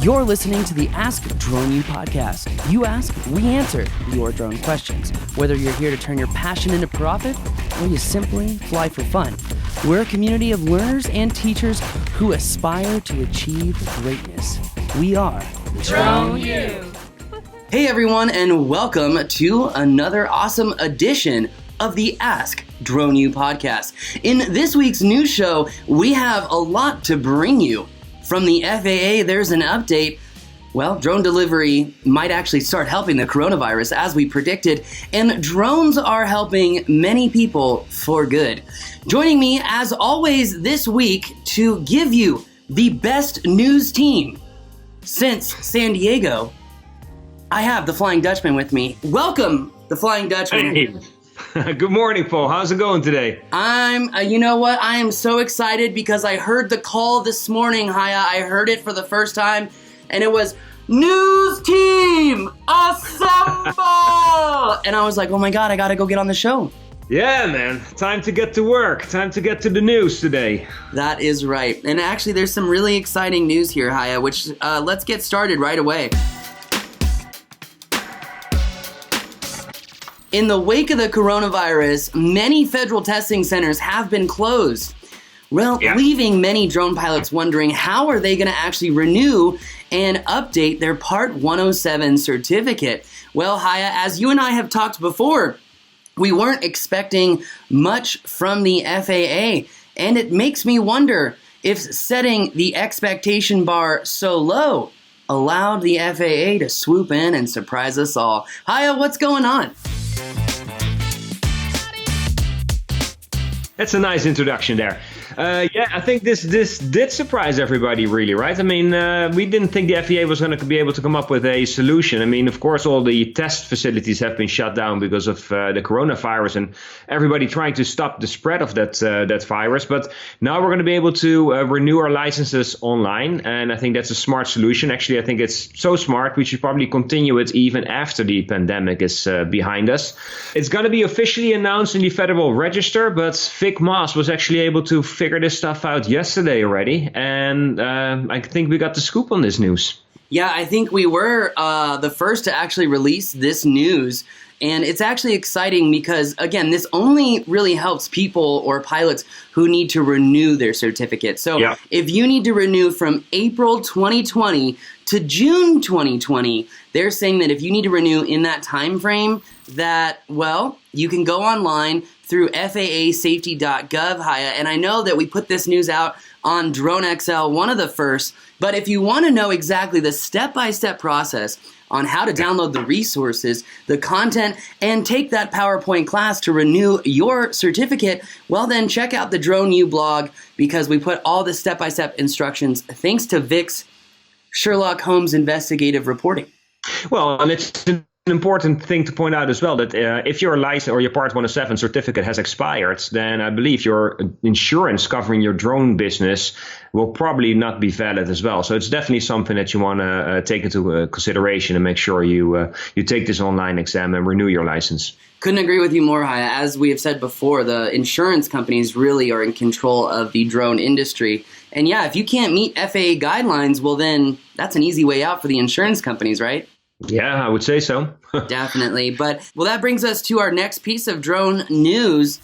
You're listening to the Ask Drone U podcast. You ask, we answer your drone questions. Whether you're here to turn your passion into profit or you simply fly for fun, we're a community of learners and teachers who aspire to achieve greatness. We are Drone U. Hey everyone, and welcome to another awesome edition of the Ask Drone U podcast. In this week's news show, we have a lot to bring you. From the FAA, there's an update. Well, drone delivery might actually start helping the coronavirus as we predicted, and drones are helping many people for good. Joining me, as always, this week to give you the best news team since San Diego, I have the Flying Dutchman with me. Welcome, the Flying Dutchman. Hey. Good morning, Paul. How's it going today? You know what? I am so excited because I heard the call this morning, Haya. I heard it for the first time, and it was, News Team, assemble! And I was like, oh my God, I gotta go get on the show. Yeah, man. Time to get to work. Time to get to the news today. That is right. And actually, there's some really exciting news here, Haya, which let's get started right away. In the wake of the coronavirus, many federal testing centers have been closed. Well, leaving many drone pilots wondering how are they going to actually renew and update their Part 107 certificate. Well, Haya, as you and I have talked before, we weren't expecting much from the FAA, and it makes me wonder if setting the expectation bar so low allowed the FAA to swoop in and surprise us all. Haya, what's going on? That's a nice introduction there. I think this did surprise everybody, really, right? I mean, we didn't think the FAA was going to be able to come up with a solution. I mean, of course, all the test facilities have been shut down because of the coronavirus and everybody trying to stop the spread of that virus. But now we're going to be able to renew our licenses online, and I think that's a smart solution. Actually, I think it's so smart we should probably continue it even after the pandemic is behind us. It's going to be officially announced in the Federal Register, but Vic Moss was actually able to figure this stuff out yesterday already, and I think we got the scoop on this news. Yeah, I think we were the first to actually release this news, and it's actually exciting because, again, this only really helps people or pilots who need to renew their certificate. So if you need to renew from April 2020 to June 2020, they're saying that if you need to renew in that time frame, that, well, you can go online through FAAsafety.gov, Haya. And I know that we put this news out on Drone XL, one of the first. But if you want to know exactly the step-by-step process on how to download the resources, the content, and take that PowerPoint class to renew your certificate, well then check out the Drone U blog because we put all the step-by-step instructions thanks to Vic's Sherlock Holmes investigative reporting. Well, and it's an important thing to point out as well that if your license or your Part 107 certificate has expired, then I believe your insurance covering your drone business will probably not be valid as well. So it's definitely something that you want to take into consideration and make sure you take this online exam and renew your license. Couldn't agree with you more, Haya. As we have said before, the insurance companies really are in control of the drone industry. And yeah, if you can't meet FAA guidelines, well then that's an easy way out for the insurance companies, right? Yeah, I would say so. Definitely. But, well, that brings us to our next piece of drone news.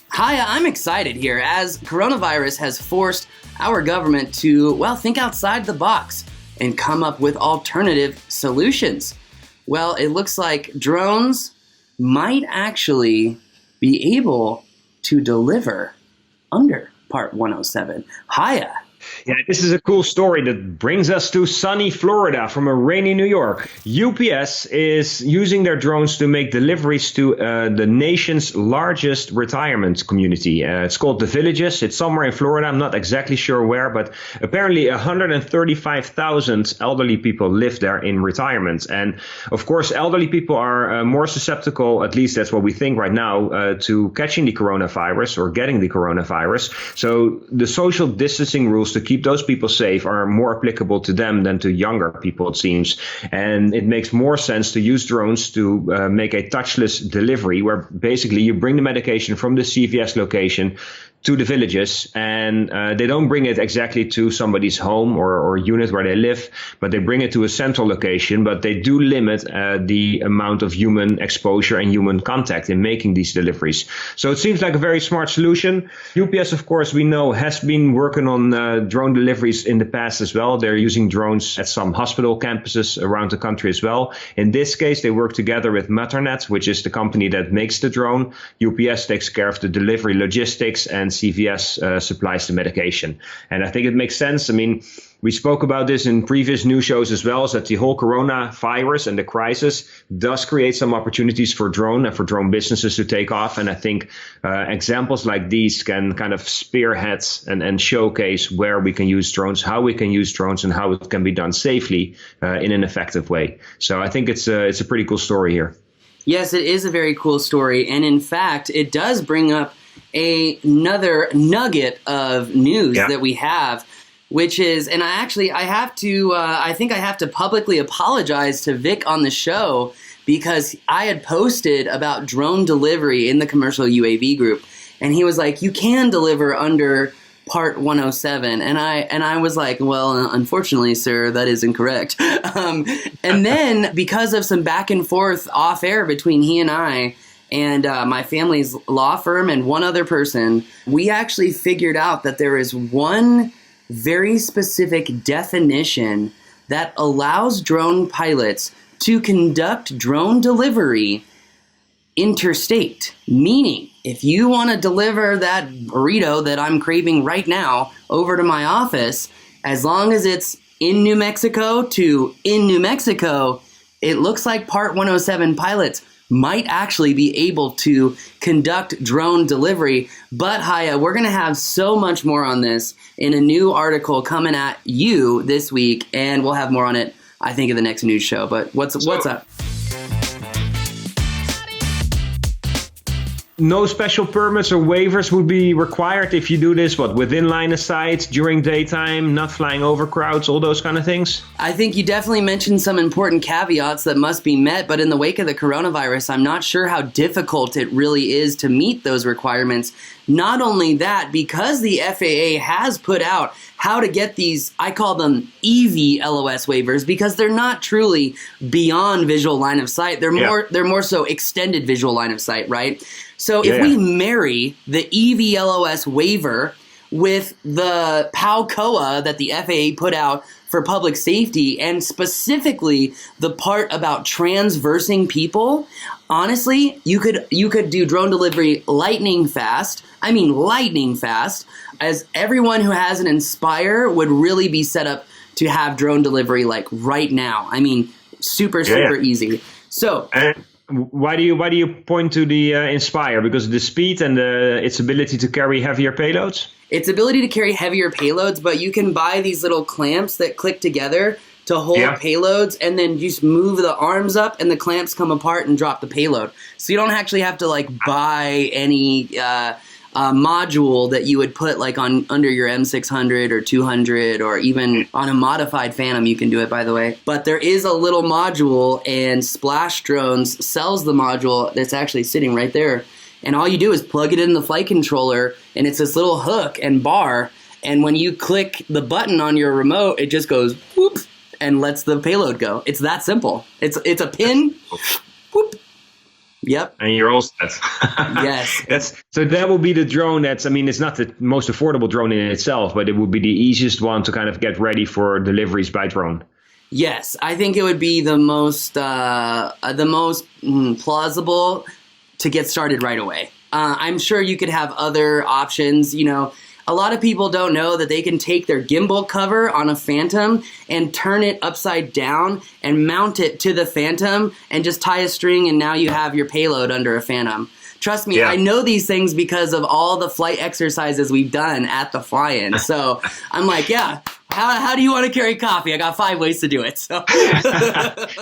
Haya, I'm excited here as coronavirus has forced our government to, well, think outside the box and come up with alternative solutions. Well, it looks like drones might actually be able to deliver under Part 107. Haya. Yeah, this is a cool story that brings us to sunny Florida from a rainy New York. UPS is using their drones to make deliveries to the nation's largest retirement community. It's called The Villages. It's somewhere in Florida. I'm not exactly sure where, but apparently 135,000 elderly people live there in retirement. And of course, elderly people are more susceptible, at least that's what we think right now, to catching the coronavirus or getting the coronavirus. So the social distancing rules to keep those people safe are more applicable to them than to younger people, it seems. And it makes more sense to use drones to make a touchless delivery where basically you bring the medication from the CVS location to the villages, and they don't bring it exactly to somebody's home or unit where they live, but they bring it to a central location. But they do limit the amount of human exposure and human contact in making these deliveries. So it seems like a very smart solution. UPS, of course, we know has been working on drone deliveries in the past as well. They're using drones at some hospital campuses around the country as well. In this case, they work together with Maternet, which is the company that makes the drone. UPS takes care of the delivery logistics, and CVS supplies the medication. And I think it makes sense. I mean, we spoke about this in previous news shows as well, is that the whole coronavirus and the crisis does create some opportunities for drone and for drone businesses to take off. And I think examples like these can kind of spearhead and showcase where we can use drones, how we can use drones, and how it can be done safely in an effective way. So I think it's a pretty cool story here. Yes, it is a very cool story. And in fact, it does bring up another nugget of news that we have, which is, and I think I have to publicly apologize to Vic on the show, because I had posted about drone delivery in the commercial UAV group, and he was like, you can deliver under Part 107, and I was like, well, unfortunately, sir, that is incorrect. And then, because of some back and forth off air between he and I, and my family's law firm and one other person, we actually figured out that there is one very specific definition that allows drone pilots to conduct drone delivery interstate. Meaning, if you want to deliver that burrito that I'm craving right now over to my office, as long as it's in New Mexico to in New Mexico, it looks like Part 107 pilots might actually be able to conduct drone delivery. But Haya, we're going to have so much more on this in a new article coming at you this week, and we'll have more on it, I think, in the next news show. But what's up? No special permits or waivers would be required if you do this, within line of sight, during daytime, not flying over crowds, all those kind of things? I think you definitely mentioned some important caveats that must be met, but in the wake of the coronavirus, I'm not sure how difficult it really is to meet those requirements. Not only that, because the FAA has put out how to get these, I call them EV LOS waivers, because they're not truly beyond visual line of sight. They're more so extended visual line of sight, right? So if we marry the EV LOS waiver with the POW-COA that the FAA put out for public safety, and specifically the part about transversing people, honestly, you could do drone delivery lightning fast. I mean lightning fast, as everyone who has an Inspire would really be set up to have drone delivery like right now. I mean, super easy. So. Why do you point to the Inspire? Because of the speed and its ability to carry heavier payloads? Its ability to carry heavier payloads, but you can buy these little clamps that click together to hold payloads, and then just move the arms up and the clamps come apart and drop the payload. So you don't actually have to like buy any module that you would put like on under your M600 or 200, or even on a modified Phantom. You can do it, by the way. But there is a little module, and Splash Drones sells the module that's actually sitting right there. And all you do is plug it in the flight controller, and it's this little hook and bar. And when you click the button on your remote, it just goes whoop and lets the payload go. It's that simple. It's a pin. Whoop. Yep. And you're all set. Yes. So that will be the drone that's, I mean, it's not the most affordable drone in itself, but it would be the easiest one to kind of get ready for deliveries by drone. Yes, I think it would be the most plausible to get started right away. I'm sure you could have other options. You know, a lot of people don't know that they can take their gimbal cover on a Phantom and turn it upside down and mount it to the Phantom and just tie a string, and now you have your payload under a Phantom. Trust me, I know these things because of all the flight exercises we've done at the fly-in. So I'm like, how do you want to carry coffee? I got 5 ways to do it. So.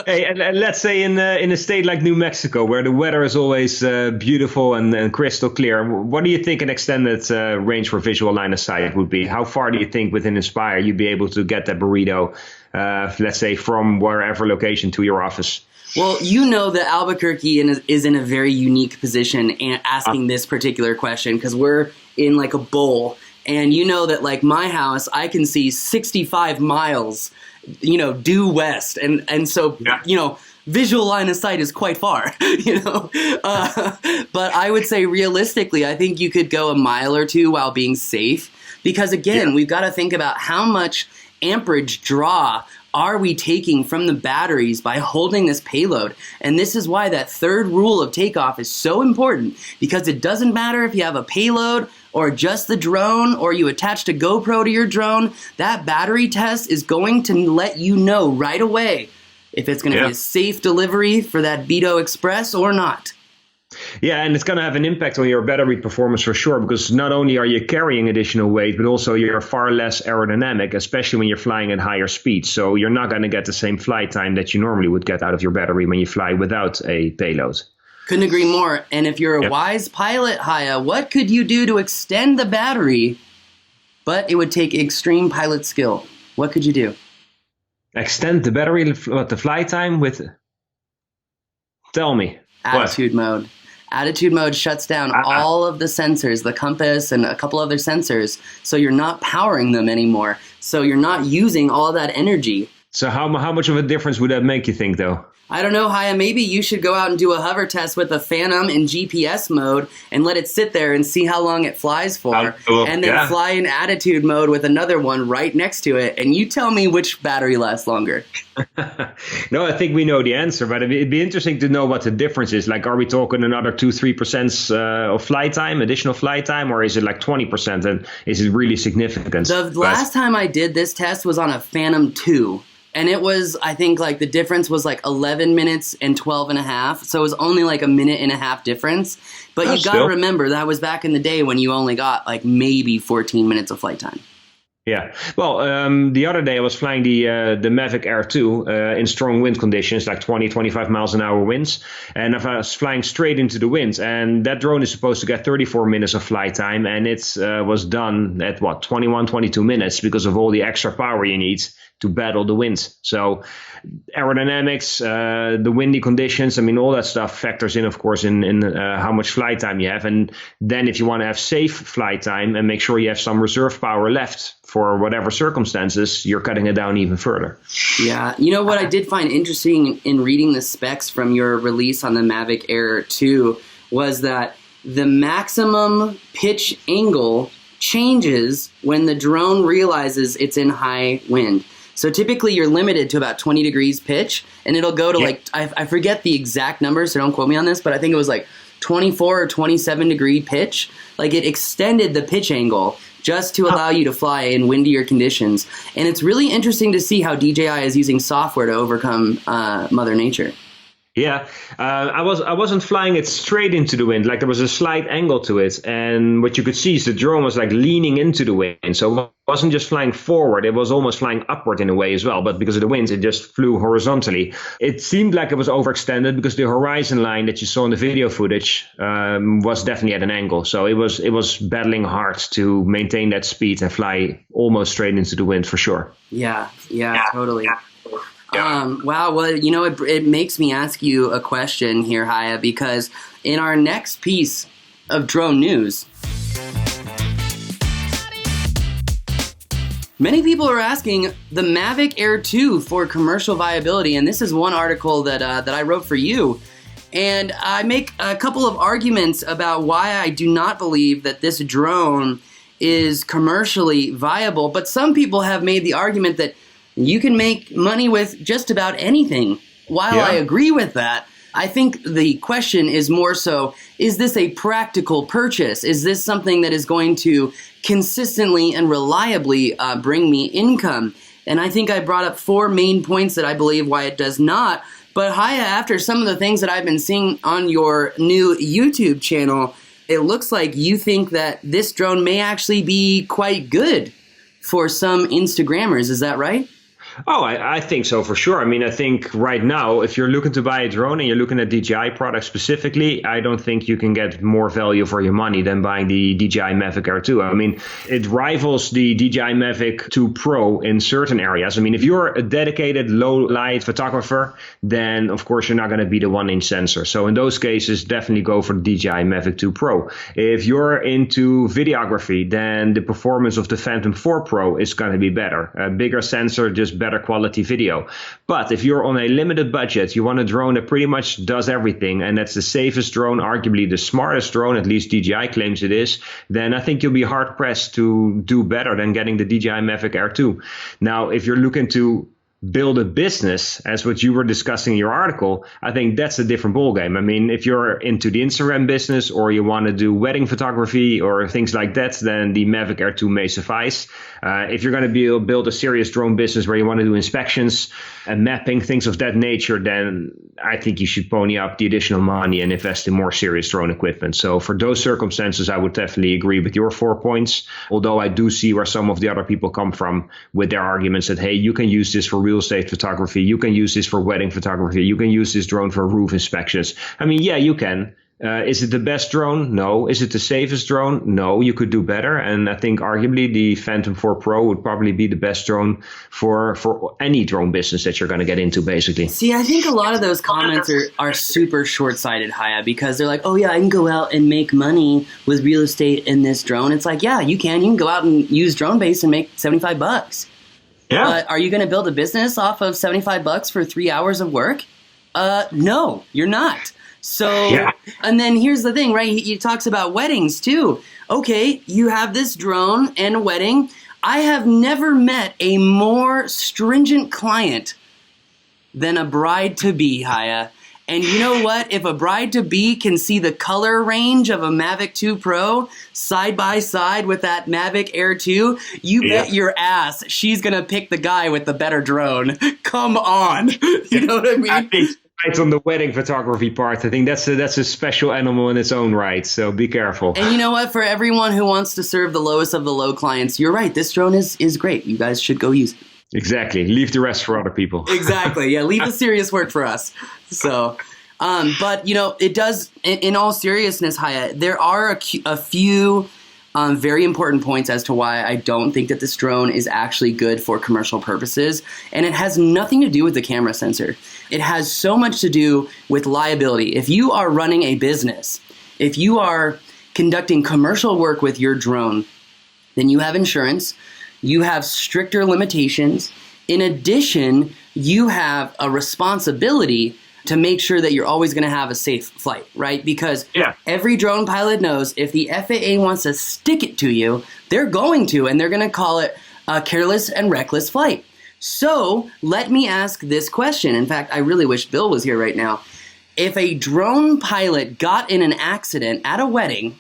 Hey, and let's say in a state like New Mexico, where the weather is always beautiful and crystal clear, what do you think an extended range for visual line of sight would be? How far do you think within Inspire you'd be able to get that burrito, let's say from wherever location to your office? Well, you know that Albuquerque is in a very unique position asking this particular question, because we're in like a bowl. And you know that like my house, I can see 65 miles, due west. And so, visual line of sight is quite far, but I would say realistically, I think you could go a mile or two while being safe. Because again, we've got to think about how much amperage draw are we taking from the batteries by holding this payload? And this is why that third rule of takeoff is so important, because it doesn't matter if you have a payload or just the drone, or you attached a GoPro to your drone, that battery test is going to let you know right away if it's going to be a safe delivery for that Beto Express or not. Yeah, and it's going to have an impact on your battery performance for sure, because not only are you carrying additional weight, but also you're far less aerodynamic, especially when you're flying at higher speeds. So you're not going to get the same flight time that you normally would get out of your battery when you fly without a payload. Couldn't agree more. And if you're a wise pilot, Haya, what could you do to extend the battery? But it would take extreme pilot skill. What could you do? Extend the battery, the flight time with... Tell me. Attitude mode. Attitude mode shuts down all of the sensors, the compass and a couple other sensors. So you're not powering them anymore. So you're not using all that energy. So how much of a difference would that make, you think, though? I don't know, Haya. Maybe you should go out and do a hover test with a Phantom in GPS mode and let it sit there and see how long it flies for. And then fly in attitude mode with another one right next to it. And you tell me which battery lasts longer. No, I think we know the answer, but it'd be interesting to know what the difference is. Like, are we talking another 2-3% of flight time, additional flight time, or is it like 20%? And is it really significant? The last time I did this test was on a Phantom 2. And it was, I think, like the difference was like 11 minutes and 12 and a half. So it was only like a minute and a half difference. But you got to remember, that was back in the day when you only got like maybe 14 minutes of flight time. Yeah. Well, the other day I was flying the Mavic Air 2 in strong wind conditions, like 20, 25 miles an hour winds. And I was flying straight into the wind. And that drone is supposed to get 34 minutes of flight time. And it was done at 21, 22 minutes because of all the extra power you need to battle the wind. So aerodynamics, the windy conditions, I mean, all that stuff factors in, of course, in how much flight time you have. And then if you want to have safe flight time and make sure you have some reserve power left for whatever circumstances, you're cutting it down even further. Yeah. You know what I did find interesting in reading the specs from your release on the Mavic Air 2 was that the maximum pitch angle changes when the drone realizes it's in high wind. So typically you're limited to about 20 degrees pitch, and it'll go to like, I forget the exact number, so don't quote me on this, but I think it was like 24 or 27 degree pitch. Like it extended the pitch angle just to allow you to fly in windier conditions. And it's really interesting to see how DJI is using software to overcome Mother Nature. Yeah, I wasn't flying it straight into the wind. Like there was a slight angle to it, and what you could see is the drone was like leaning into the wind. So it wasn't just flying forward; it was almost flying upward in a way as well. But because of the winds, it just flew horizontally. It seemed like it was overextended because the horizon line that you saw in the video footage was definitely at an angle. So it was battling hard to maintain that speed and fly almost straight into the wind for sure. Yeah, totally. Wow. Well, it makes me ask you a question here, Haya, because in our next piece of drone news, many people are asking the Mavic Air 2 for commercial viability. And this is one article that I wrote for you. And I make a couple of arguments about why I do not believe that this drone is commercially viable. But some people have made the argument that you can make money with just about anything. While I agree with that, I think the question is more so, is this a practical purchase? Is this something that is going to consistently and reliably bring me income? And I think I brought up 4 main points that I believe why it does not. But Haya, after some of the things that I've been seeing on your new YouTube channel, it looks like you think that this drone may actually be quite good for some Instagrammers. Is that right? Oh, I think so for sure. I mean, I think right now, if you're looking to buy a drone and you're looking at DJI products specifically, I don't think you can get more value for your money than buying the DJI Mavic Air 2. I mean, it rivals the DJI Mavic 2 Pro in certain areas. I mean, if you're a dedicated low light photographer, then of course you're not going to be the 1-inch sensor. So in those cases, definitely go for the DJI Mavic 2 Pro. If you're into videography, then the performance of the Phantom 4 Pro is going to be better. A bigger sensor, just better quality video. But if you're on a limited budget, you want a drone that pretty much does everything, and that's the safest drone, arguably the smartest drone, at least DJI claims it is, then I think you'll be hard pressed to do better than getting the DJI Mavic Air 2. Now, if you're looking to build a business, as what you were discussing in your article, I think that's a different ballgame. I mean, if you're into the Instagram business or you want to do wedding photography or things like that, then the Mavic Air 2 may suffice. If you're going to build a serious drone business where you want to do inspections and mapping, things of that nature, then I think you should pony up the additional money and invest in more serious drone equipment. So for those circumstances, I would definitely agree with your 4 points, although I do see where some of the other people come from with their arguments that, hey, you can use this for real estate photography, you can use this for wedding photography, you can use this drone for roof inspections. I mean, yeah, you can. Is it the best drone? No. Is it the safest drone? No. You could do better. And I think arguably the Phantom 4 Pro would probably be the best drone for any drone business that you're going to get into, basically. See, I think a lot of those comments are super short-sighted, Haya, because they're like, oh yeah, I can go out and make money with real estate in this drone. It's like, yeah, you can. You can go out and use DroneBase and make $75. Yeah. But are you going to build a business off of $75 for 3 hours of work? No, you're not. So, yeah. And then here's the thing, right? He talks about weddings too. Okay, you have this drone and a wedding. I have never met a more stringent client than a bride-to-be, Haya. And you know what? If a bride-to-be can see the color range of a Mavic 2 Pro side by side with that Mavic Air 2, you bet your ass she's going to pick the guy with the better drone. Come on. You know what I mean? Right on the wedding photography part, I think that's a special animal in its own right, so be careful. And you know what? For everyone who wants to serve the lowest of the low clients, you're right. This drone is great. You guys should go use it. Exactly. Leave the rest for other people. Exactly. Yeah, leave the serious work for us. So, but, you know, it does, in all seriousness, Haya, there are a few very important points as to why I don't think that this drone is actually good for commercial purposes. And it has nothing to do with the camera sensor. It has so much to do with liability. If you are running a business, if you are conducting commercial work with your drone, then you have insurance, you have stricter limitations. In addition, you have a responsibility to make sure that you're always going to have a safe flight, right? Because every drone pilot knows if the FAA wants to stick it to you, they're going to, and they're going to call it a careless and reckless flight. So let me ask this question. In fact, I really wish Bill was here right now. If a drone pilot got in an accident at a wedding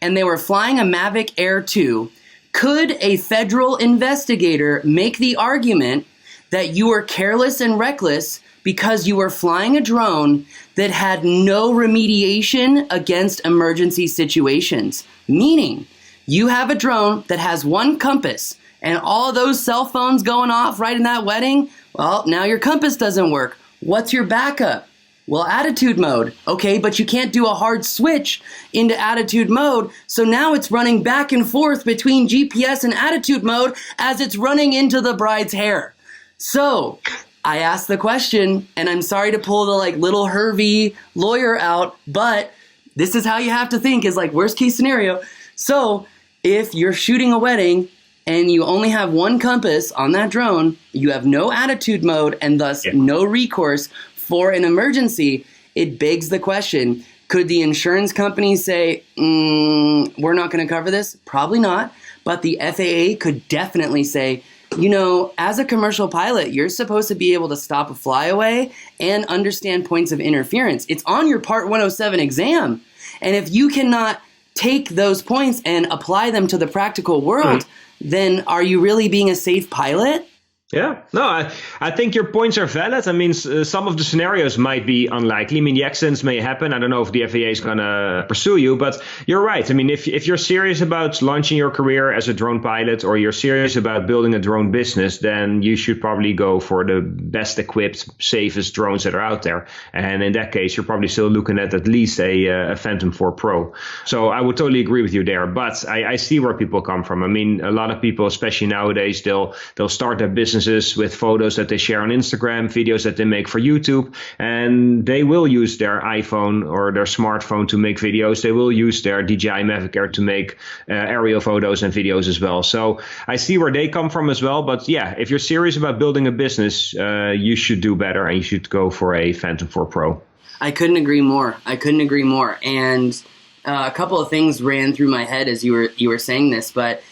and they were flying a Mavic Air 2, could a federal investigator make the argument that you were careless and reckless because you were flying a drone that had no remediation against emergency situations? Meaning, you have a drone that has one compass and all those cell phones going off right in that wedding. Well, now your compass doesn't work. What's your backup? Well, attitude mode. Okay, but you can't do a hard switch into attitude mode. So now it's running back and forth between GPS and attitude mode as it's running into the bride's hair. So I asked the question, and I'm sorry to pull the little Hervey lawyer out, but this is how you have to think, is worst case scenario. So if you're shooting a wedding and you only have one compass on that drone, you have no attitude mode and thus no recourse for an emergency, it begs the question, could the insurance company say, we're not going to cover this? Probably not. But the FAA could definitely say, you know, as a commercial pilot, you're supposed to be able to stop a flyaway and understand points of interference. It's on your Part 107 exam. And if you cannot take those points and apply them to the practical world, then are you really being a safe pilot? Yeah, no, I think your points are valid. I mean, some of the scenarios might be unlikely. I mean, the accidents may happen. I don't know if the FAA is going to pursue you, but you're right. I mean, if you're serious about launching your career as a drone pilot, or you're serious about building a drone business, then you should probably go for the best equipped, safest drones that are out there. And in that case, you're probably still looking at least a Phantom 4 Pro. So I would totally agree with you there. But I see where people come from. I mean, a lot of people, especially nowadays, they'll start their business with photos that they share on Instagram, videos that they make for YouTube, and they will use their iPhone or their smartphone to make videos. They will use their DJI Mavic Air to make aerial photos and videos as well. So I see where they come from as well. But yeah, if you're serious about building a business, you should do better and you should go for a Phantom 4 Pro. I couldn't agree more. And a couple of things ran through my head as you were saying this, but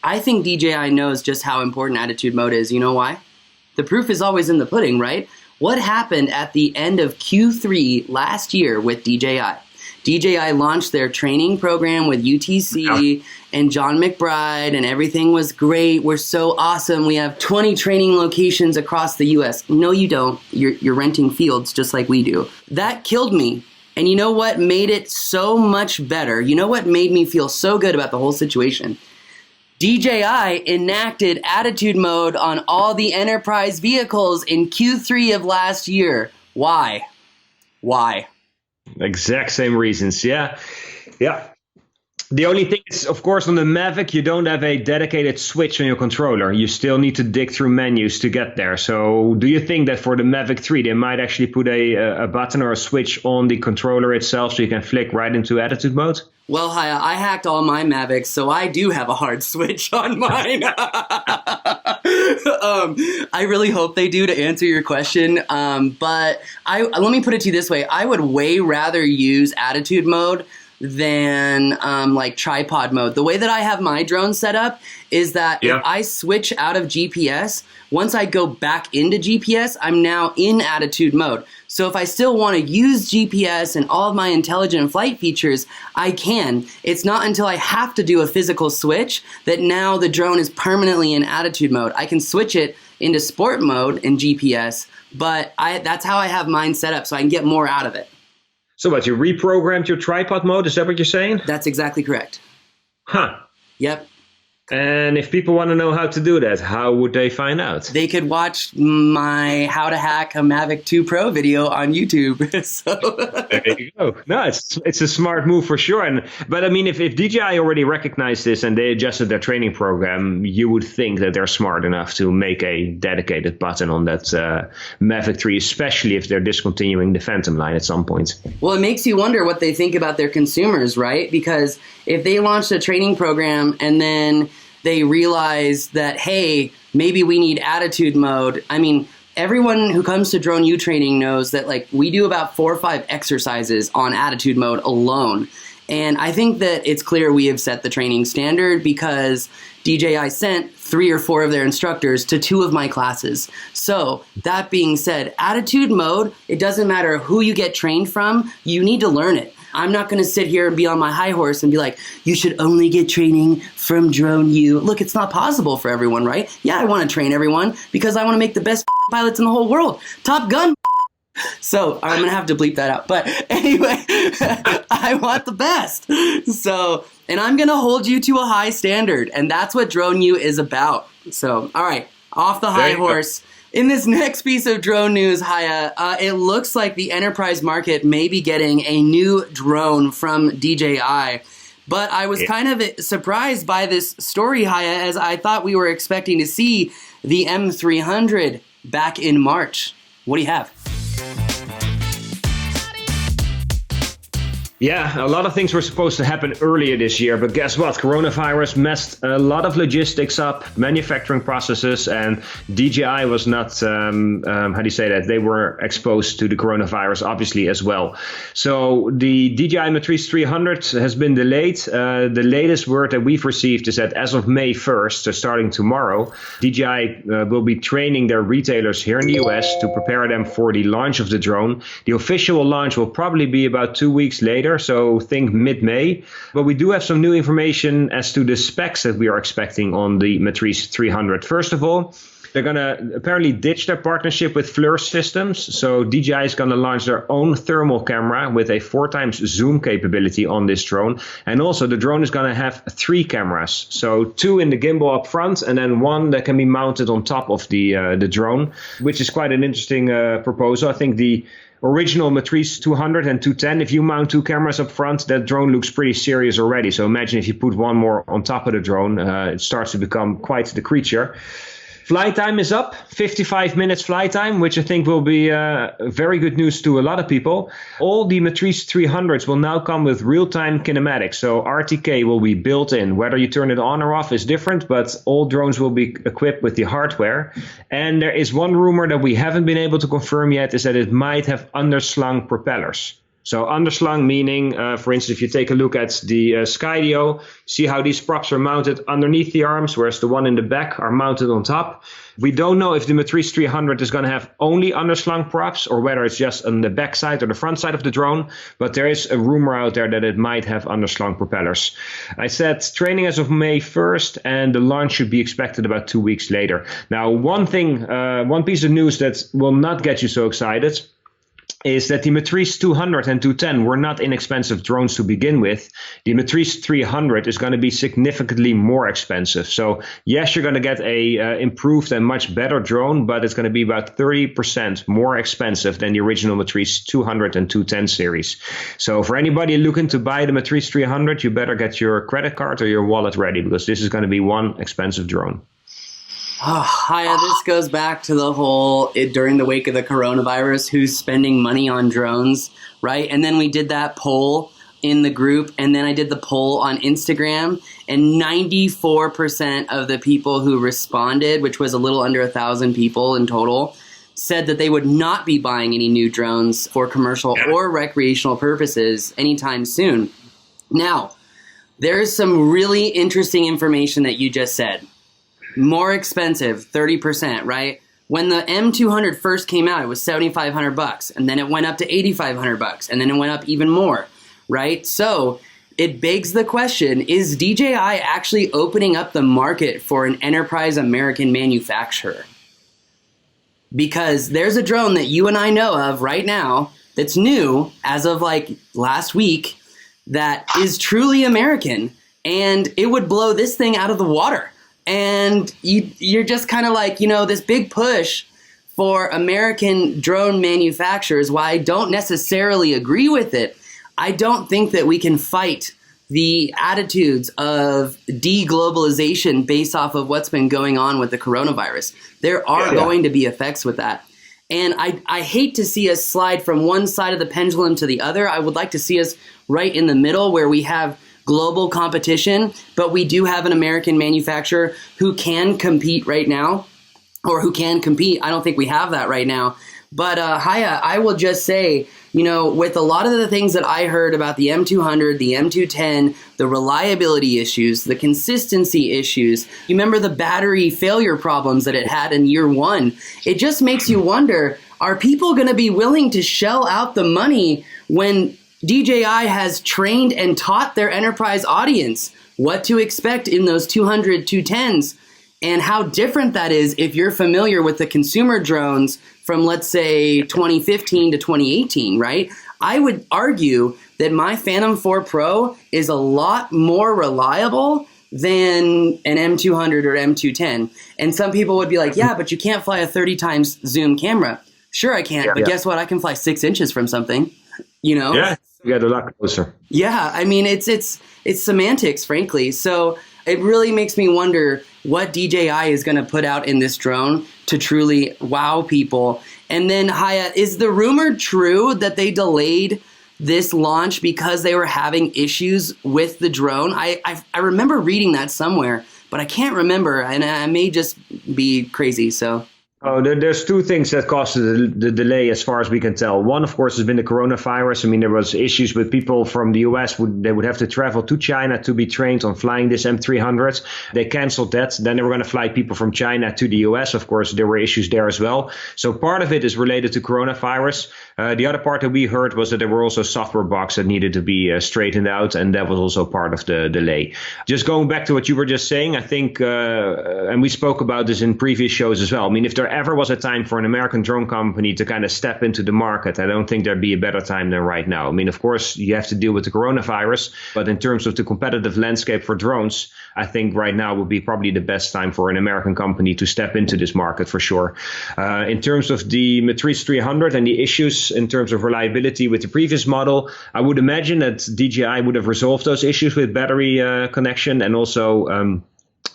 I think DJI knows just how important attitude mode is. You know why? The proof is always in the pudding, right? What happened at the end of Q3 last year with DJI? DJI launched their training program with UTC and John McBride, and everything was great. We're so awesome. We have 20 training locations across the US. No, you don't. You're renting fields just like we do. That killed me. And you know what made it so much better? You know what made me feel so good about the whole situation? DJI enacted attitude mode on all the enterprise vehicles in Q3 of last year. Why? Exact same reasons. Yeah. The only thing is, of course, on the Mavic, you don't have a dedicated switch on your controller. You still need to dig through menus to get there. So do you think that for the Mavic 3, they might actually put a button or a switch on the controller itself so you can flick right into attitude mode? Well, I hacked all my Mavics, so I do have a hard switch on mine. I really hope they do, to answer your question. But let me put it to you this way. I would way rather use attitude mode than like tripod mode. The way that I have my drone set up is that if I switch out of GPS, once I go back into GPS, I'm now in attitude mode. So if I still want to use GPS and all of my intelligent flight features, I can. It's not until I have to do a physical switch that now the drone is permanently in attitude mode. I can switch it into sport mode in GPS, but that's how I have mine set up, so I can get more out of it. So what, you reprogrammed your tripod mode? Is that what you're saying? That's exactly correct. Huh. Yep. And if people want to know how to do that, how would they find out? They could watch my How to Hack a Mavic 2 Pro video on YouTube. So there you go. No, it's a smart move for sure. But I mean, if DJI already recognized this and they adjusted their training program, you would think that they're smart enough to make a dedicated button on that Mavic 3, especially if they're discontinuing the Phantom line at some point. Well, it makes you wonder what they think about their consumers, right? Because if they launched a training program and then they realize that, hey, maybe we need attitude mode. I mean, everyone who comes to Drone U training knows that, like, we do about 4 or 5 exercises on attitude mode alone. And I think that it's clear we have set the training standard because DJI sent 3 or 4 of their instructors to 2 of my classes. So that being said, attitude mode, it doesn't matter who you get trained from, you need to learn it. I'm not going to sit here and be on my high horse and be like, you should only get training from Drone U. Look, it's not possible for everyone, right? Yeah, I want to train everyone because I want to make the best pilots in the whole world. Top Gun. So I'm going to have to bleep that out. But anyway, I want the best. So, and I'm going to hold you to a high standard. And that's what Drone U is about. So, all right, off the high horse. In this next piece of drone news, Haya, it looks like the enterprise market may be getting a new drone from DJI. But I was kind of surprised by this story, Haya, as I thought we were expecting to see the M300 back in March. What do you have? Yeah, a lot of things were supposed to happen earlier this year, but guess what? Coronavirus messed a lot of logistics up, manufacturing processes, and DJI was not, how do you say that? They were exposed to the coronavirus, obviously, as well. So the DJI Matrice 300 has been delayed. The latest word that we've received is that as of May 1st, so starting tomorrow, DJI will be training their retailers here in the US to prepare them for the launch of the drone. The official launch will probably be about 2 weeks later. So think mid-May. But we do have some new information as to the specs that we are expecting on the Matrice 300. First of all, They're going to apparently ditch their partnership with FLIR Systems. So DJI is going to launch their own thermal camera with a 4x zoom capability on this drone. And also the drone is going to have 3 cameras. So 2 in the gimbal up front and then 1 that can be mounted on top of the drone, which is quite an interesting proposal. I think the original Matrice 200 and 210, if you mount 2 cameras up front, that drone looks pretty serious already. So imagine if you put 1 more on top of the drone, it starts to become quite the creature. Flight time is up, 55 minutes flight time, which I think will be very good news to a lot of people. All the Matrice 300s will now come with real-time kinematics. So RTK will be built in. Whether you turn it on or off is different, but all drones will be equipped with the hardware. And there is one rumor that we haven't been able to confirm yet, is that it might have underslung propellers. So underslung meaning, for instance, if you take a look at the Skydio, see how these props are mounted underneath the arms, whereas the one in the back are mounted on top. We don't know if the Matrice 300 is going to have only underslung props or whether it's just on the back side or the front side of the drone, but there is a rumor out there that it might have underslung propellers. I said training as of May 1st, and the launch should be expected about 2 weeks later. Now, one piece of news that will not get you so excited is that the Matrice 200 and 210 were not inexpensive drones to begin with. The Matrice 300 is going to be significantly more expensive. So yes, you're going to get a improved and much better drone, but it's going to be about 30% more expensive than the original Matrice 200 and 210 series. So for anybody looking to buy the Matrice 300, you better get your credit card or your wallet ready, because this is going to be one expensive drone. Oh, Haya, this goes back to the whole, during the wake of the coronavirus, who's spending money on drones, right? And then we did that poll in the group, and then I did the poll on Instagram, and 94% of the people who responded, which was a little under 1,000 people in total, said that they would not be buying any new drones for commercial or recreational purposes anytime soon. Now, there's some really interesting information that you just said. More expensive, 30%, right? When the M200 first came out, it was $7,500, and then it went up to $8,500, and then it went up even more, right? So it begs the question, is DJI actually opening up the market for an enterprise American manufacturer? Because there's a drone that you and I know of right now that's new as of like last week that is truly American, and it would blow this thing out of the water. And you're just kind of like, this big push for American drone manufacturers, while I don't necessarily agree with it, I don't think that we can fight the attitudes of deglobalization based off of what's been going on with the coronavirus. There are going to be effects with that. And I hate to see us slide from one side of the pendulum to the other. I would like to see us right in the middle, where we have global competition, but we do have an American manufacturer who can compete right now, or who can compete. I don't think we have that right now. But Haya, I will just say, with a lot of the things that I heard about the M200, the M210, the reliability issues, the consistency issues, you remember the battery failure problems that it had in year 1. It just makes you wonder, are people going to be willing to shell out the money when DJI has trained and taught their enterprise audience what to expect in those 200, 210s, and how different that is if you're familiar with the consumer drones from, let's say, 2015 to 2018, right? I would argue that my Phantom 4 Pro is a lot more reliable than an M200 or M210. And some people would be like, yeah, but you can't fly a 30 times zoom camera. Sure I can, but guess what? I can fly 6 inches from something, Yeah. You get a lot closer. Yeah, I mean, it's semantics, frankly. So it really makes me wonder what DJI is going to put out in this drone to truly wow people. And then, Haya, is the rumor true that they delayed this launch because they were having issues with the drone? I remember reading that somewhere, but I can't remember, and I may just be crazy, so... Oh, there's two things that caused the delay as far as we can tell. One, of course, has been the coronavirus. I mean, there was issues with people from the US. They would have to travel to China to be trained on flying this M300. They canceled that. Then they were going to fly people from China to the US. Of course, there were issues there as well. So part of it is related to coronavirus. The other part that we heard was that there were also software bugs that needed to be straightened out. And that was also part of the delay. Just going back to what you were just saying, I think, and we spoke about this in previous shows as well. I mean, if there ever was a time for an American drone company to kind of step into the market, I don't think there'd be a better time than right now. I mean, of course, you have to deal with the coronavirus, but in terms of the competitive landscape for drones, I think right now would be probably the best time for an American company to step into this market for sure. In terms of the Matrice 300 and the issues in terms of reliability with the previous model, I would imagine that DJI would have resolved those issues with battery connection, and also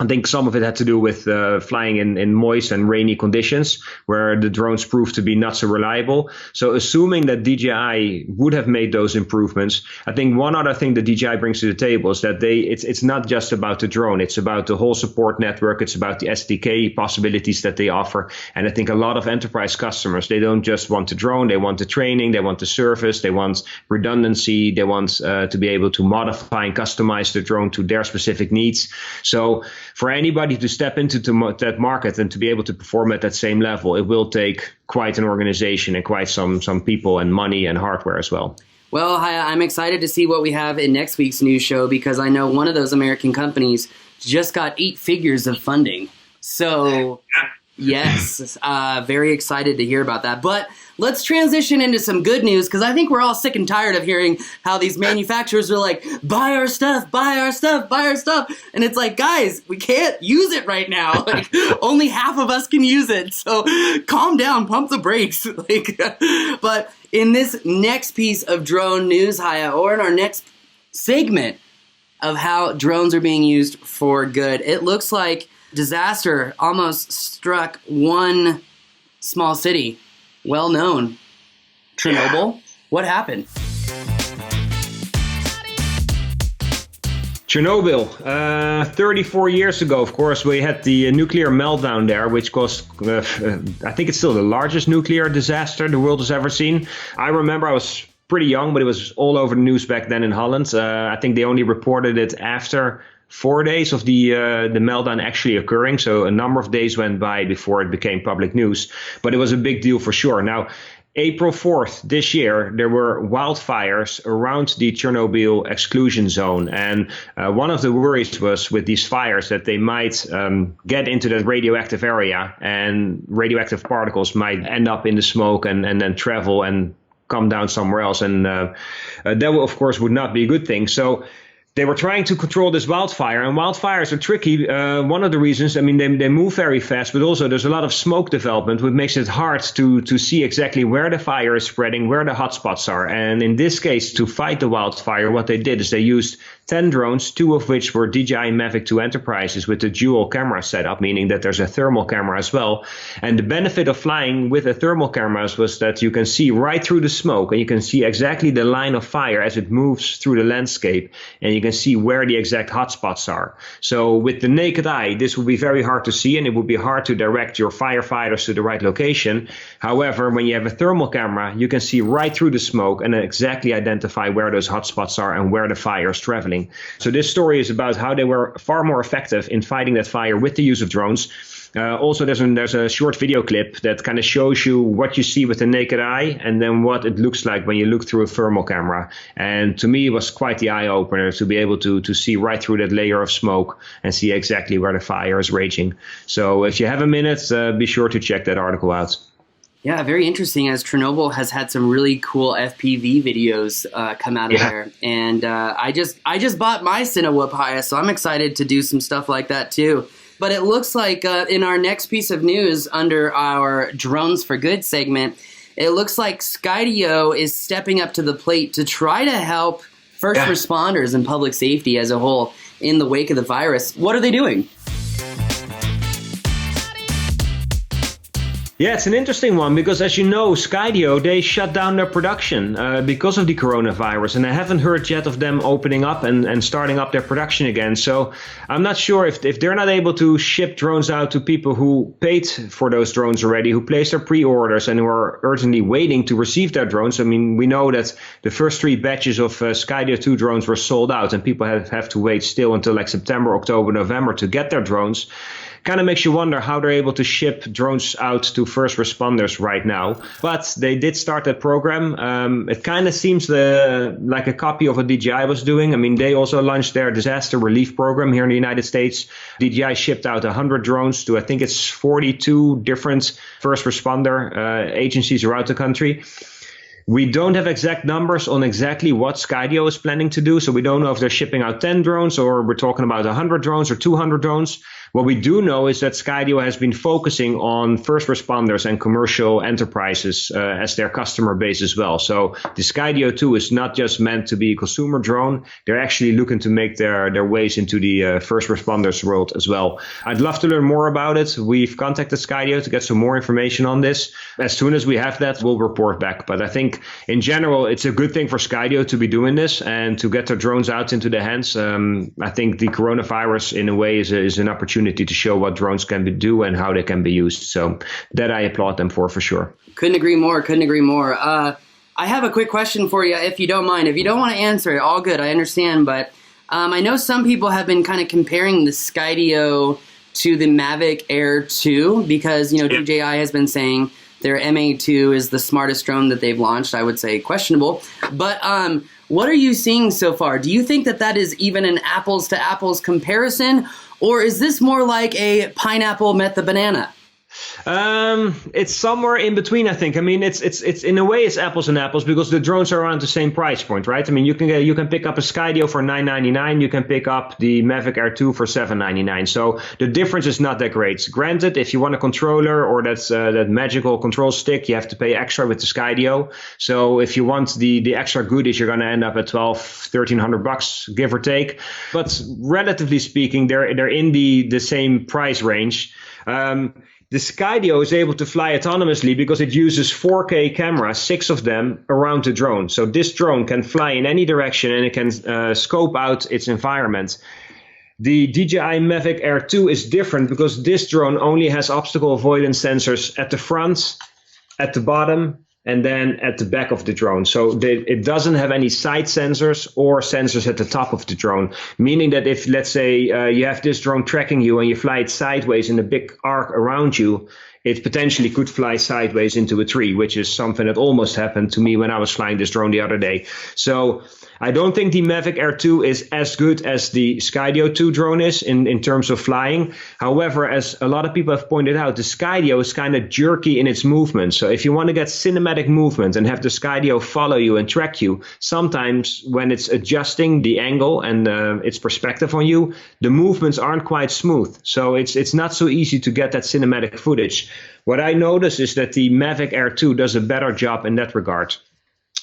I think some of it had to do with flying in moist and rainy conditions where the drones proved to be not so reliable. So assuming that DJI would have made those improvements, I think one other thing that DJI brings to the table is that it's not just about the drone. It's about the whole support network. It's about the SDK possibilities that they offer. And I think a lot of enterprise customers, they don't just want the drone. They want the training. They want the service. They want redundancy. They want to be able to modify and customize the drone to their specific needs. So for anybody to step into that market and to be able to perform at that same level, it will take quite an organization and quite some people and money and hardware as well. Well, I'm excited to see what we have in next week's news show, because I know one of those American companies just got 8 figures of funding. So, yes, very excited to hear about that. But let's transition into some good news, because I think we're all sick and tired of hearing how these manufacturers are like, buy our stuff, buy our stuff, buy our stuff. And it's like, guys, we can't use it right now. Like, only half of us can use it. So calm down, pump the brakes. But in this next piece of drone news, Haya, or in our next segment of how drones are being used for good, it looks like disaster almost struck one small city. Well known. Chernobyl? Yeah. What happened? Chernobyl, 34 years ago, of course, we had the nuclear meltdown there, which caused, I think it's still the largest nuclear disaster the world has ever seen. I remember I was pretty young, but it was all over the news back then in Holland. I think they only reported it after 4 days of the meltdown actually occurring. So a number of days went by before it became public news, but it was a big deal for sure. Now, April 4th this year, there were wildfires around the Chernobyl exclusion zone. And one of the worries was with these fires that they might get into that radioactive area, and radioactive particles might end up in the smoke and then travel and come down somewhere else. And that, of course, would not be a good thing. So they were trying to control this wildfire, and wildfires are tricky. One of the reasons, I mean, they move very fast, but also there's a lot of smoke development, which makes it hard to see exactly where the fire is spreading, where the hotspots are. And in this case, to fight the wildfire, what they did is they used 10 drones, 2 of which were DJI Mavic 2 Enterprises with a dual camera setup, meaning that there's a thermal camera as well. And the benefit of flying with a thermal camera was that you can see right through the smoke, and you can see exactly the line of fire as it moves through the landscape, and you can see where the exact hotspots are. So with the naked eye, this would be very hard to see, and it would be hard to direct your firefighters to the right location. However, when you have a thermal camera, you can see right through the smoke and exactly identify where those hotspots are and where the fire is traveling. So this story is about how they were far more effective in fighting that fire with the use of drones. Also, there's a short video clip that kind of shows you what you see with the naked eye and then what it looks like when you look through a thermal camera. And to me, it was quite the eye-opener to be able to see right through that layer of smoke and see exactly where the fire is raging. So if you have a minute, be sure to check that article out. Yeah, very interesting, as Chernobyl has had some really cool FPV videos come out of there. And I just bought my Cinewhoop Haya, so I'm excited to do some stuff like that too. But it looks like in our next piece of news under our Drones for Good segment, it looks like Skydio is stepping up to the plate to try to help first responders and public safety as a whole in the wake of the virus. What are they doing? Yeah, it's an interesting one because, as you know, Skydio, they shut down their production because of the coronavirus, and I haven't heard yet of them opening up and starting up their production again. So I'm not sure if they're not able to ship drones out to people who paid for those drones already, who placed their pre-orders and who are urgently waiting to receive their drones. I mean, we know that the first 3 batches of Skydio 2 drones were sold out, and people have to wait still until like September, October, November to get their drones. Kind of makes you wonder how they're able to ship drones out to first responders right now. But they did start that program. It kind of seems like a copy of what DJI was doing. I mean, they also launched their disaster relief program here in the United States. DJI shipped out 100 drones to, I think it's 42 different first responder agencies around the country. We don't have exact numbers on exactly what Skydio is planning to do. So we don't know if they're shipping out 10 drones or we're talking about 100 drones or 200 drones. What we do know is that Skydio has been focusing on first responders and commercial enterprises as their customer base as well. So the Skydio 2 is not just meant to be a consumer drone. They're actually looking to make their ways into the first responders world as well. I'd love to learn more about it. We've contacted Skydio to get some more information on this. As soon as we have that, we'll report back. But I think in general, it's a good thing for Skydio to be doing this and to get their drones out into the hands. I think the coronavirus in a way is an opportunity to show what drones can do and how they can be used. So that I applaud them for sure. Couldn't agree more. I have a quick question for you, if you don't mind. If you don't want to answer it, all good. I understand. But I know some people have been kind of comparing the Skydio to the Mavic Air 2 because, DJI has been saying their MA2 is the smartest drone that they've launched. I would say questionable. But what are you seeing so far? Do you think that is even an apples to apples comparison? Or is this more like a pineapple met the banana? It's somewhere in between, I think. I mean, it's in a way it's apples and apples because the drones are around the same price point, right? I mean, you can pick up a Skydio for $999, you can pick up the Mavic Air 2 for $799. So the difference is not that great. Granted, if you want a controller or that magical control stick, you have to pay extra with the Skydio. So if you want the extra goodies, you're going to end up at $1,300, give or take. But relatively speaking, they're in the same price range. The Skydio is able to fly autonomously because it uses 4K cameras, 6 of them, around the drone. So this drone can fly in any direction and it can scope out its environment. The DJI Mavic Air 2 is different because this drone only has obstacle avoidance sensors at the front, at the bottom, and then at the back of the drone. So it doesn't have any side sensors or sensors at the top of the drone, meaning that if, let's say, you have this drone tracking you and you fly it sideways in a big arc around you, it potentially could fly sideways into a tree, which is something that almost happened to me when I was flying this drone the other day. So I don't think the Mavic Air 2 is as good as the Skydio 2 drone is in terms of flying. However, as a lot of people have pointed out, the Skydio is kind of jerky in its movement. So if you want to get cinematic movement and have the Skydio follow you and track you, sometimes when it's adjusting the angle and its perspective on you, the movements aren't quite smooth. So it's not so easy to get that cinematic footage. What I notice is that the Mavic Air 2 does a better job in that regard.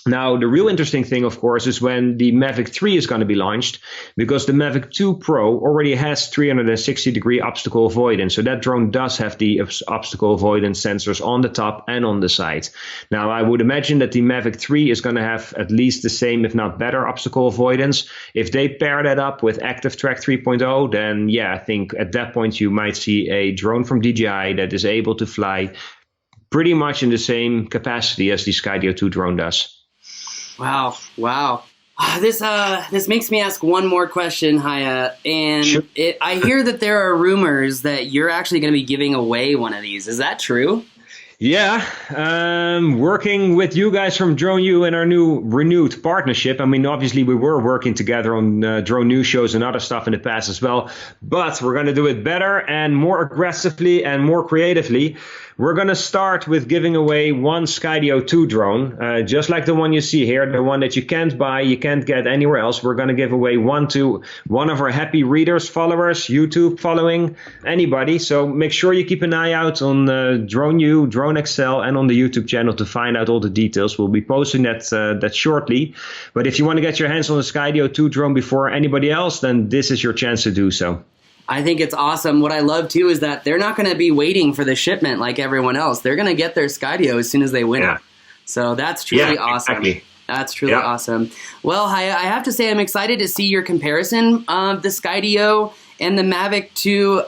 Now, the real interesting thing, of course, is when the Mavic 3 is going to be launched, because the Mavic 2 Pro already has 360-degree obstacle avoidance. So that drone does have the obstacle avoidance sensors on the top and on the side. Now, I would imagine that the Mavic 3 is going to have at least the same, if not better, obstacle avoidance. If they pair that up with Active Track 3.0, then yeah, I think at that point you might see a drone from DJI that is able to fly pretty much in the same capacity as the Skydio 2 drone does. Wow. This makes me ask one more question, Haya. And Sure. I hear that there are rumors that you're actually going to be giving away one of these. Is that true? Yeah, working with you guys from Drone U and our new renewed partnership. I mean, obviously we were working together on drone news shows and other stuff in the past as well, but we're going to do it better and more aggressively and more creatively. We're going to start with giving away one Skydio 2 drone, just like the one you see here, the one that you can't buy, you can't get anywhere else. We're going to give away one to one of our happy readers, followers, YouTube following, anybody. So make sure you keep an eye out on Drone U, Drone Excel, and on the YouTube channel to find out all the details. We'll be posting that shortly. But if you want to get your hands on the Skydio 2 drone before anybody else, then this is your chance to do so. I think it's awesome. What I love too is that they're not going to be waiting for the shipment like everyone else. They're going to get their Skydio as soon as they win it. So that's truly awesome. Exactly. That's truly awesome. Well, I have to say I'm excited to see your comparison of the Skydio and the Mavic 2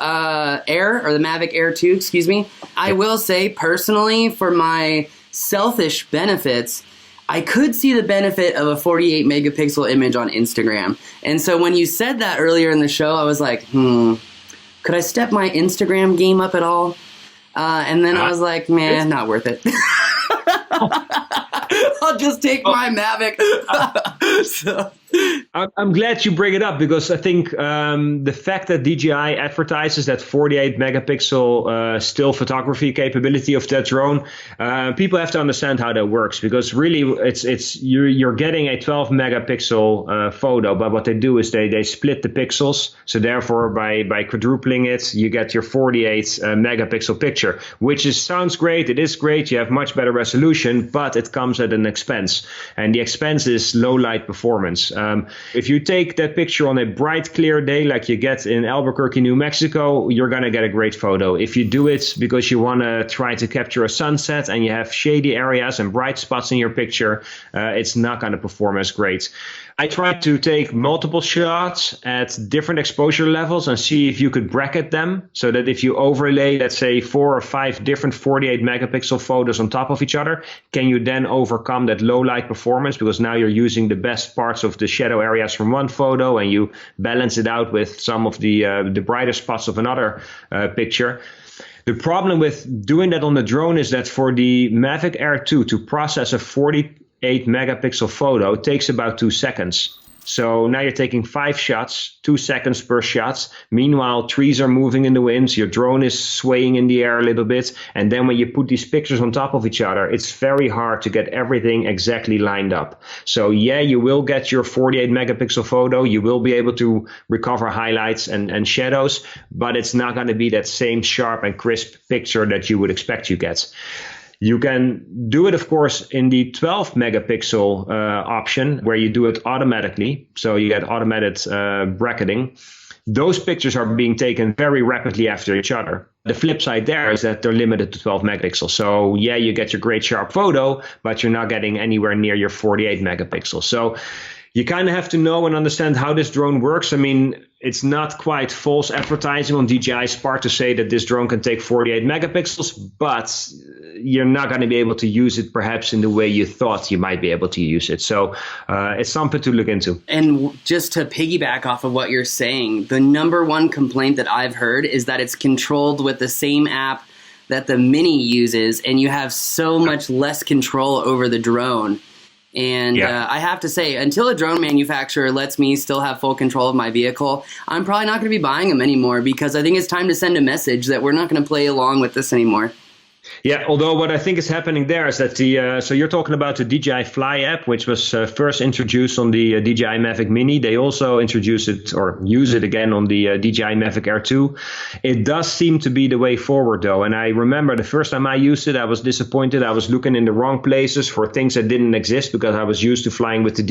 Air, or the Mavic Air 2, excuse me. I will say personally, for my selfish benefits, I could see the benefit of a 48 megapixel image on Instagram. And so when you said that earlier in the show, I was like, could I step my Instagram game up at all? And then I was like, man, not worth it. I'll just take my Mavic. So. I'm glad you bring it up, because I think the fact that DJI advertises that 48 megapixel still photography capability of that drone, people have to understand how that works, because really you're getting a 12 megapixel photo, but what they do is they split the pixels, so therefore by quadrupling it you get your 48 megapixel picture, which sounds great. It is great. You have much better resolution, but it comes at an expense, and the expense is low light performance. If you take that picture on a bright, clear day like you get in Albuquerque, New Mexico, you're going to get a great photo. If you do it because you want to try to capture a sunset and you have shady areas and bright spots in your picture, it's not going to perform as great. I tried to take multiple shots at different exposure levels and see if you could bracket them, so that if you overlay, let's say, 4 or 5 different 48 megapixel photos on top of each other, can you then overcome that low light performance? Because now you're using the best parts of the shadow areas from one photo and you balance it out with some of the brighter spots of another picture. The problem with doing that on the drone is that for the Mavic Air 2 to process a 48 megapixel photo takes about 2 seconds. So now you're taking 5 shots, 2 seconds per shot. Meanwhile, trees are moving in the wind, your drone is swaying in the air a little bit. And then when you put these pictures on top of each other, it's very hard to get everything exactly lined up. So yeah, you will get your 48 megapixel photo. You will be able to recover highlights and shadows, but it's not going to be that same sharp and crisp picture that you would expect you get. You can do it, of course, in the 12 megapixel option, where you do it automatically. So you get automated bracketing. Those pictures are being taken very rapidly after each other. The flip side there is that they're limited to 12 megapixels. So yeah, you get your great sharp photo, but you're not getting anywhere near your 48 megapixels. So you kind of have to know and understand how this drone works. I mean, it's not quite false advertising on DJI's part to say that this drone can take 48 megapixels, but you're not going to be able to use it perhaps in the way you thought you might be able to use it. So it's something to look into. And just to piggyback off of what you're saying, the number one complaint that I've heard is that it's controlled with the same app that the Mini uses, and you have so much less control over the drone. And I have to say, until a drone manufacturer lets me still have full control of my vehicle, I'm probably not going to be buying them anymore, because I think it's time to send a message that we're not going to play along with this anymore. Yeah, although what I think is happening there is that so you're talking about the DJI Fly app, which was first introduced on the DJI Mavic Mini. They also introduced it or use it again on the DJI Mavic Air 2. It does seem to be the way forward, though. And I remember the first time I used it, I was disappointed. I was looking in the wrong places for things that didn't exist, because I was used to flying with the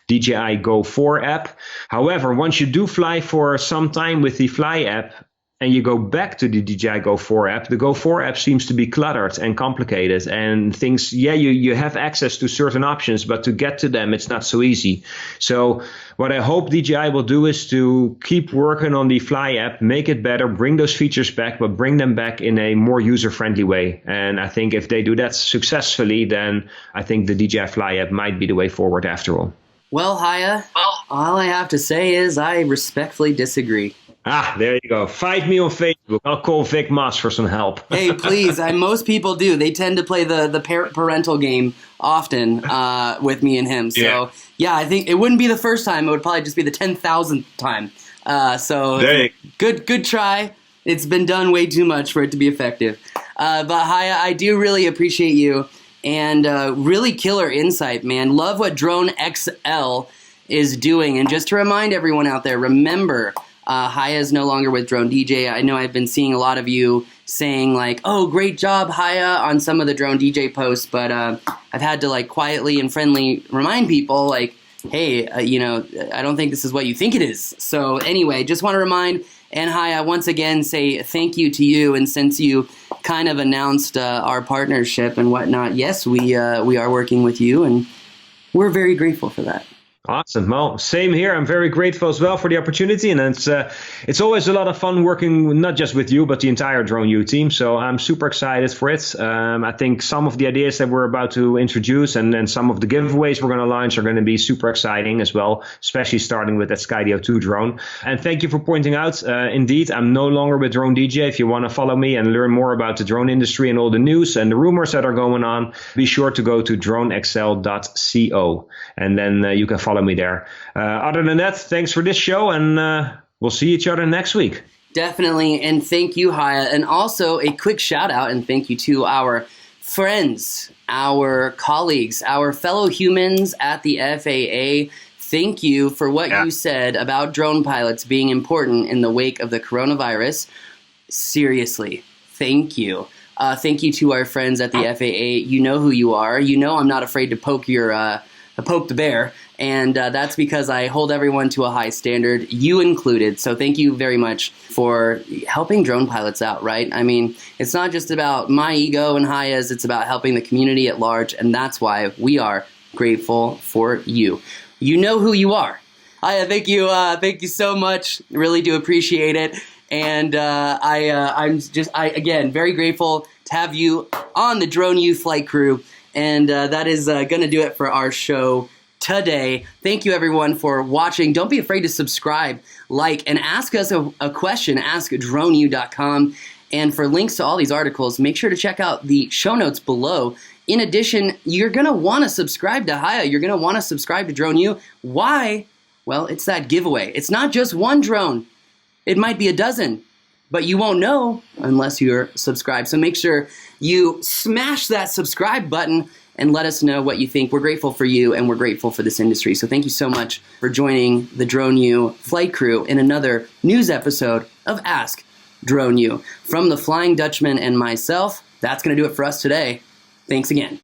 DJI Go 4 app. However, once you do fly for some time with the Fly app, and you go back to the DJI Go 4 app, the Go 4 app seems to be cluttered and complicated, and things, you have access to certain options, but to get to them, it's not so easy. So what I hope DJI will do is to keep working on the Fly app, make it better, bring those features back, but bring them back in a more user-friendly way. And I think if they do that successfully, then I think the DJI Fly app might be the way forward after all. Well, Haya, all I have to say is I respectfully disagree. There you go. Fight me on Facebook. I'll call Vic Moss for some help. Hey, please. Most people do. They tend to play the parental game often with me and him. So, yeah, I think it wouldn't be the first time. It would probably just be the 10,000th time. So, good try. It's been done way too much for it to be effective. But, Haya, I do really appreciate you. And really killer insight, man. Love what Drone XL is doing. And just to remind everyone out there, remember, Haya is no longer with Drone DJ. I know I've been seeing a lot of you saying like, oh, great job, Haya, on some of the Drone DJ posts, but I've had to like quietly and friendly remind people like, hey, I don't think this is what you think it is. So anyway, just want to remind And hi, I once again say thank you to you. And since you kind of announced our partnership and whatnot, yes, we are working with you, and we're very grateful for that. Awesome. Well, same here. I'm very grateful as well for the opportunity, and it's always a lot of fun working not just with you, but the entire Drone U team. So I'm super excited for it. I think some of the ideas that we're about to introduce and some of the giveaways we're going to launch are going to be super exciting as well, especially starting with that Skydio 2 drone. And thank you for pointing out, indeed, I'm no longer with Drone DJ. If you want to follow me and learn more about the drone industry and all the news and the rumors that are going on, be sure to go to dronexcel.co, and then you can follow me there. Other than that, thanks for this show, and we'll see each other next week. Definitely, and thank you, Haya. And also a quick shout out and thank you to our friends, our colleagues, our fellow humans at the FAA. Thank you for what you said about drone pilots being important in the wake of the coronavirus. Seriously, thank you. Thank you to our friends at the FAA. You know who you are. You know I'm not afraid to poke the bear. And that's because I hold everyone to a high standard, you included. So thank you very much for helping drone pilots out, right? I mean, it's not just about my ego and Haya's, it's about helping the community at large. And that's why we are grateful for you. You know who you are. Haya, thank you so much. Really do appreciate it. And I'm again, very grateful to have you on the Drone U flight crew. And that is going to do it for our show today. Thank you, everyone, for watching. Don't be afraid to subscribe, like, and ask us a question. Ask droneu.com. And for links to all these articles, make sure to check out the show notes below. In addition, you're going to want to subscribe to Haya. You're going to want to subscribe to Drone U. Why? Well, it's that giveaway. It's not just one drone. It might be a dozen, but you won't know unless you're subscribed. So make sure you smash that subscribe button and let us know what you think. We're grateful for you, and we're grateful for this industry. So thank you so much for joining the Drone U flight crew in another news episode of Ask Drone U. From the Flying Dutchman and myself, that's going to do it for us today. Thanks again.